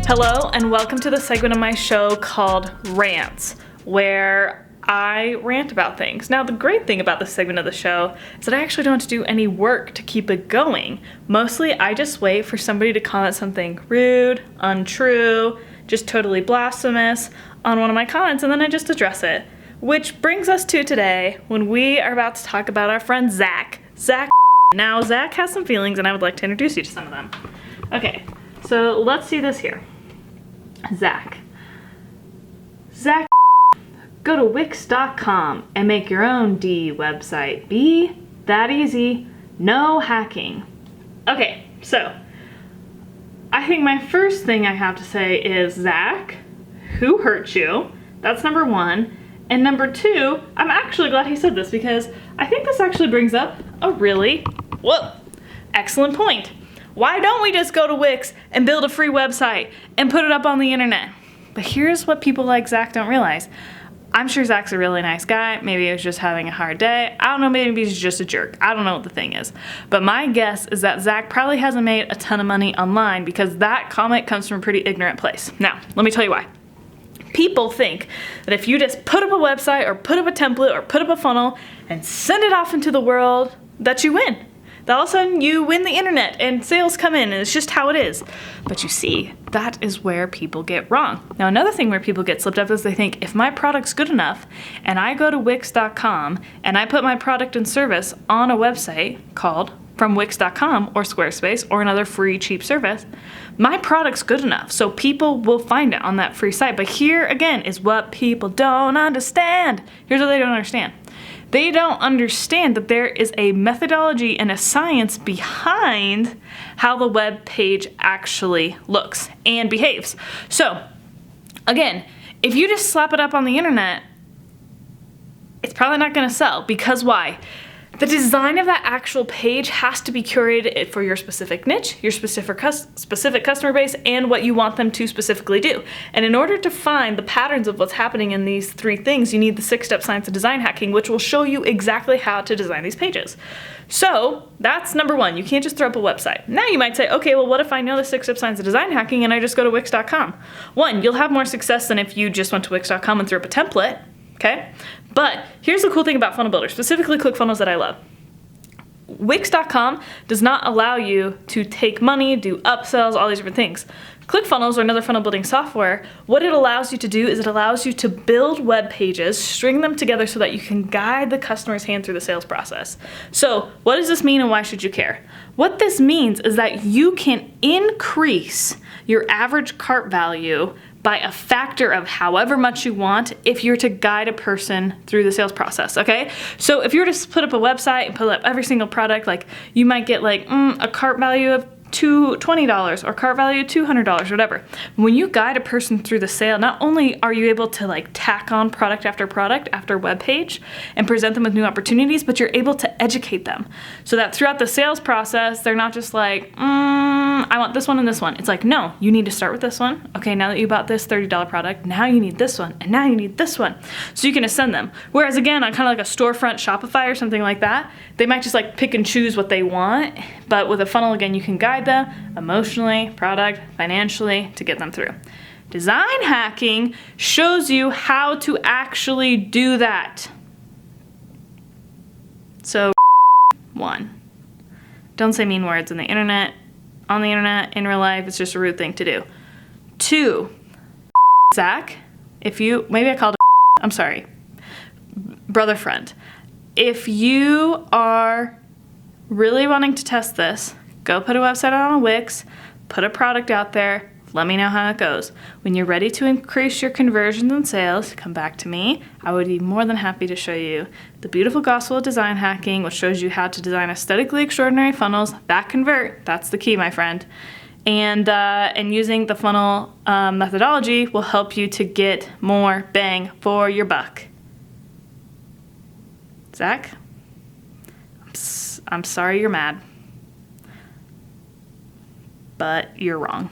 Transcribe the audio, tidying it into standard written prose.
Hello and welcome to the segment of my show called Rants, where I rant about things. Now, the great thing about this segment of the show is that I actually don't have to do any work to keep it going. Mostly, I just wait for somebody to comment something rude, untrue, just totally blasphemous on one of my comments, and then I just address it. Which brings us to today, when we are about to talk about our friend Zach. Now, Zach has some feelings, and I would like to introduce you to some of them. Okay, so let's see this here. Zach, go to wix.com and make your own D website. Be that easy, no hacking. Okay, so I think my first thing I have to say is, Zach, who hurt you? That's number one. And number two, I'm actually glad he said this because I think this actually brings up a really, excellent point. Why don't we just go to Wix and build a free website and put it up on the internet? But here's what people like Zach don't realize. I'm sure Zach's a really nice guy. Maybe he was just having a hard day. I don't know, maybe he's just a jerk. I don't know what the thing is. But my guess is that Zach probably hasn't made a ton of money online because that comment comes from a pretty ignorant place. Now, let me tell you why. People think that if you just put up a website or put up a template or put up a funnel and send it off into the world, that you win. That all of a sudden you win the internet and sales come in and it's just how it is. But you see, that is where people get wrong. Now, another thing where people get slipped up is they think if my product's good enough and I go to wix.com and I put my product and service on a website called from wix.com or Squarespace or another free cheap service, my product's good enough. So people will find it on that free site. But here again is what people don't understand. Here's what they don't understand. They don't understand that there is a methodology and a science behind how the web page actually looks and behaves. So, again, if you just slap it up on the internet, it's probably not going to sell. Because why? The design of that actual page has to be curated for your specific niche, your specific customer base, and what you want them to specifically do. And in order to find the patterns of what's happening in these three things, you need the 6-step science of design hacking, which will show you exactly how to design these pages. So that's number one. You can't just throw up a website. Now you might say, okay, well, what if I know the 6-step science of design hacking and I just go to wix.com? One, you'll have more success than if you just went to wix.com and threw up a template. Okay? But here's the cool thing about Funnel Builder, specifically ClickFunnels, that I love. Wix.com does not allow you to take money, do upsells, all these different things. ClickFunnels, or another funnel building software, what it allows you to do is it allows you to build web pages, string them together so that you can guide the customer's hand through the sales process. So what does this mean and why should you care? What this means is that you can increase your average cart value by a factor of however much you want if you're to guide a person through the sales process, okay? So if you were to put up a website and put up every single product, like you might get like a cart value of $20 or cart value $200, whatever. When you guide a person through the sale, not only are you able to like tack on product after web page and present them with new opportunities, but you're able to educate them so that throughout the sales process, they're not just like, I want this one and this one. It's like, no, you need to start with this one. Okay, now that you bought this $30 product, now you need this one, and now you need this one. So you can ascend them. Whereas again, on kind of like a storefront Shopify or something like that, they might just like pick and choose what they want. But with a funnel, again, you can guide them emotionally, product, financially to get them through. Design hacking shows you how to actually do that. So, 1, don't say mean words on the internet, in real life. It's just a rude thing to do. 2, Zach, maybe I called him, I'm sorry, brother friend. If you are really wanting to test this, go put a website on a Wix, put a product out there, let me know how it goes. When you're ready to increase your conversions and sales, come back to me. I would be more than happy to show you the beautiful gospel of design hacking, which shows you how to design aesthetically extraordinary funnels that convert. That's the key, my friend. And using the funnel methodology will help you to get more bang for your buck. Zach, I'm sorry you're mad, but you're wrong.